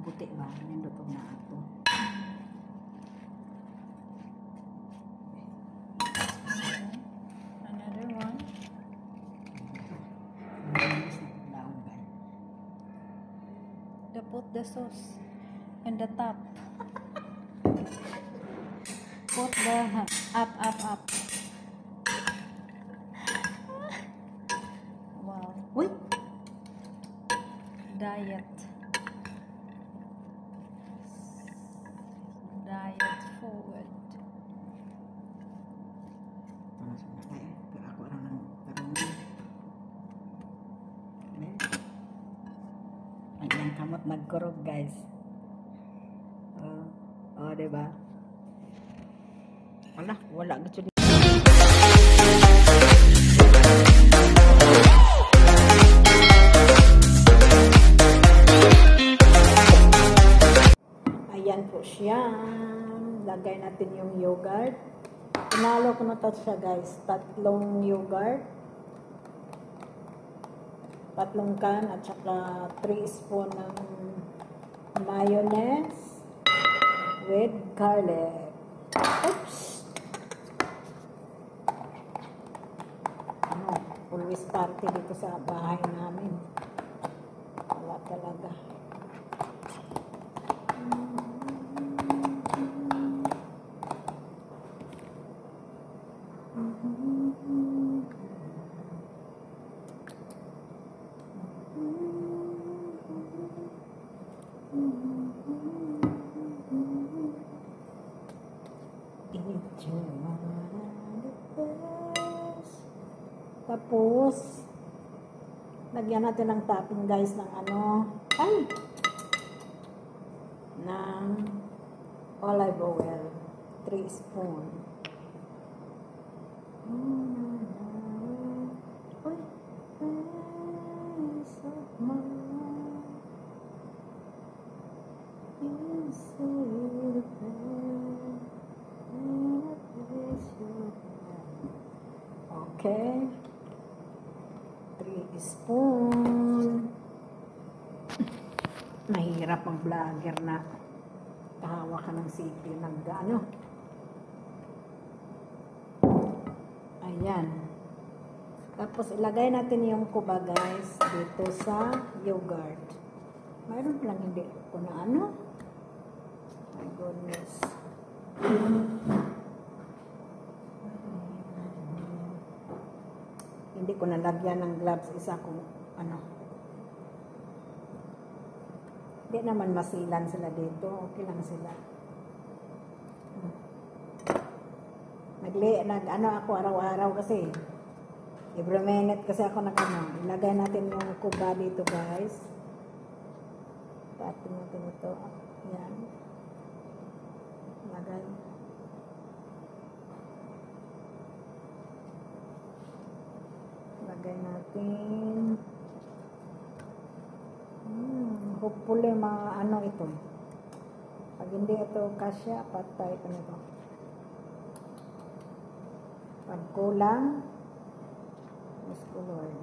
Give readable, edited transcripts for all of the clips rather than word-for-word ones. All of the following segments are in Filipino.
puti ba? Nindot na ako. Another one. They put the sauce in the top. Put the up. Wow. Wait. Diet forward. Pero ako lang ng karungan. Ang kamot nagkurog, guys. Oh, diba? Wala gusto. Ayan po siya. Lagay natin yung yogurt. Pinalo ko na to siya, guys. 3 yogurt. 3 can at saka 3 spoon ng mayonnaise with garlic. Oops! Always party dito sa bahay namin. Wala talaga. Tapos, lagyan natin ng topping, guys, ng ng olive oil. 3 spoon. Okay. 3 spoon. Mahirap ang vlogger na tahawa ka ng sipil nag-ano. Ayan. Tapos ilagay natin yung kuba, guys, dito sa yogurt. Mayroon lang hindi ko na ano. My goodness. Hindi ko nalagyan ng gloves. Isa kong hindi naman masilan sila dito. Okay lang sila. Ako araw-araw kasi. Every minute kasi ako ilagay natin yung kuba dito, guys. Patin natin ito. Ayan. Lagay. Lagay natin. Hopefully ito. Pag hindi ito kasya, patay pa nito. Pag kulang, Diyos ko Lord.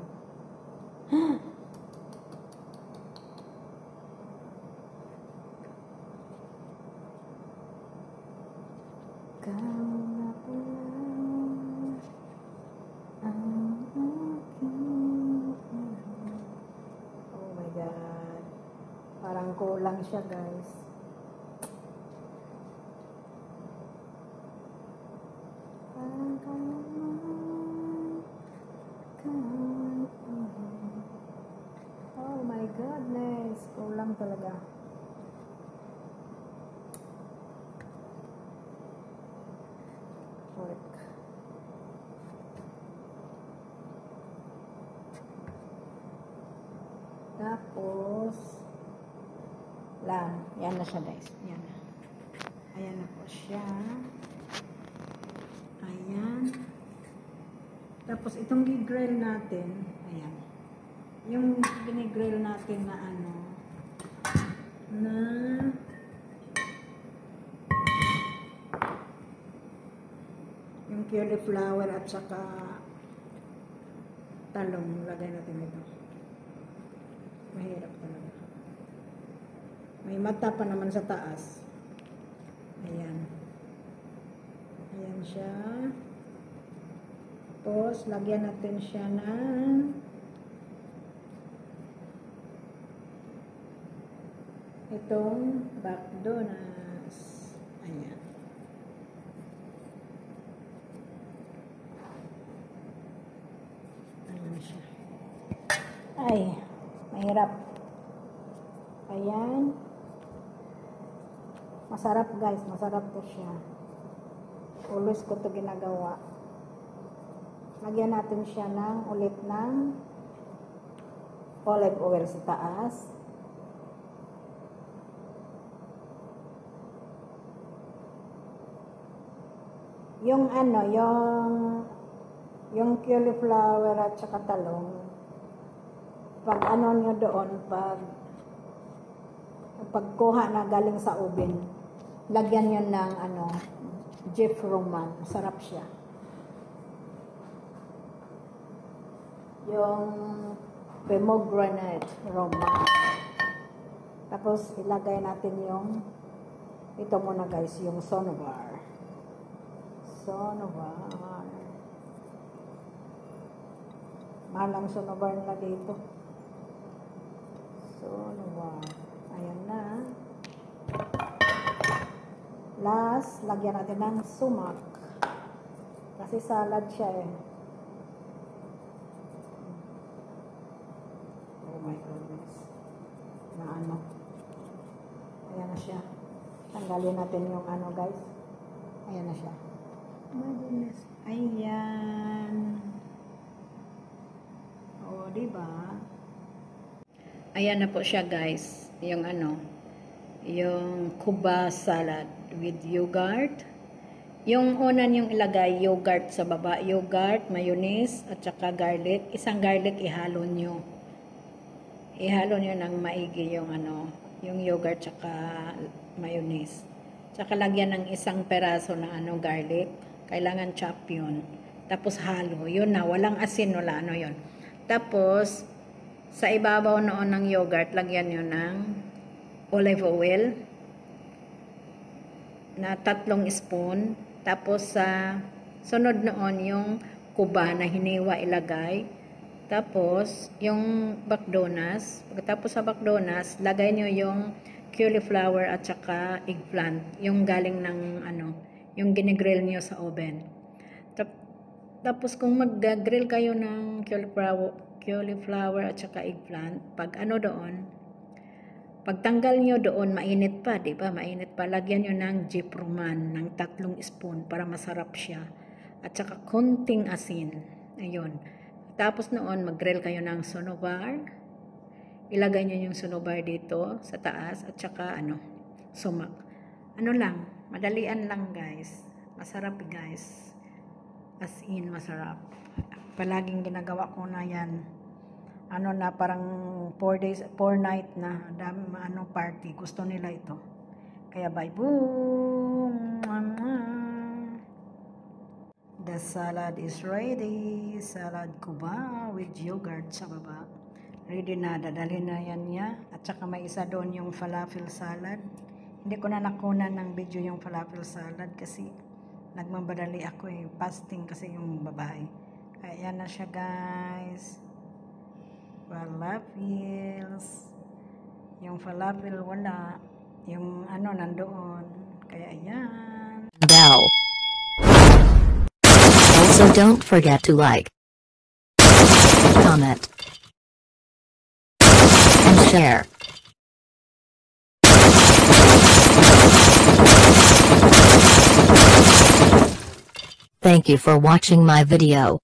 Parang kulang siya, guys. Oh my goodness. Kulang talaga. Work. Tapos yan na siya, guys. Yan na. Ayan na po siya. Ayan. Tapos itong i-grill natin, ayan. Yung binigrill natin na yung cauliflower at saka talong, lagay natin ito. Mahirap talaga. May mata pa naman sa taas. Ayan. Ayan siya. Tapos, lagyan natin siya ng itong McDonald's. Ayan. Ayan siya. Ay, mahirap. Ayan. Masarap guys, masarap to siya. Always ko to ginagawa. Lagyan natin siya ng ulit ng olive oil sa taas. Yung ano, yung cauliflower at saka talong, pag ano nyo doon, pagkuha na galing sa oven, lagyan nyo ng ano, Jeff Roman. Masarap siya. Yung pomegranate Roman. Tapos, ilagay natin yung, ito muna guys, yung Sonovar. Sonovar. Mahal ang Sonovar nila dito. Sonovar. Ayan na. Last, lagyan natin ng sumac. Kasi salad siya eh. Oh my goodness. Na ano. Ayan na siya. Tanggalin natin yung ano guys. Ayan na siya. Oh my goodness. Ayan. O, diba? Ayan na po siya guys. Yung ano. Yung Cuba salad with yogurt. Yung unan yung ilagay, yogurt sa baba. Yogurt, mayonnaise, at saka garlic. Isang garlic ihalo nyo. Ihalo nyo ng maigi yung ano, yung yogurt saka mayonnaise. Saka lagyan ng isang peraso ng ano, garlic. Kailangan chop yun. Tapos halo. Yun na, walang asin, wala ano yun. Tapos, sa ibabaw noon ng yogurt, lagyan nyo ng olive oil na 3 spoon. Tapos sa sunod noon yung kuba na hiniwa ilagay. Tapos yung McDonald's. Pagkatapos sa McDonald's, lagay nyo yung cauliflower at saka eggplant. Yung galing ng ano, yung ginigrill nyo sa oven. Tapos kung mag-grill kayo ng cauliflower at saka eggplant, pag ano doon, pagtanggal nyo doon, mainit pa, di ba? Mainit pa. Lagyan nyo ng Jeep Roman ng 3 spoon para masarap siya. At saka konting asin. Ayun. Tapos noon, mag-grill kayo ng Sonovar. Ilagay nyo yung Sonovar dito sa taas. At saka ano, sumak. Ano lang, madalian lang guys. Masarap guys. As in, masarap. Palaging ginagawa ko na yan. Ano na, parang 4 days, 4 night na, dami, ano, party. Gusto nila ito. Kaya bye, boom! The salad is ready. Salad Cuba with yogurt sa baba. Ready na, dadalhin na yan niya. At saka may isa doon yung falafel salad. Hindi ko na nakunan ng video yung falafel salad kasi nagmabadali ako eh. Fasting kasi yung babae. Kaya yan na siya guys. Falafels. Yung falafel wala. Yung ano nandoon. Kaya ayan. Bell. Also don't forget to like, comment, and share. Thank you for watching my video.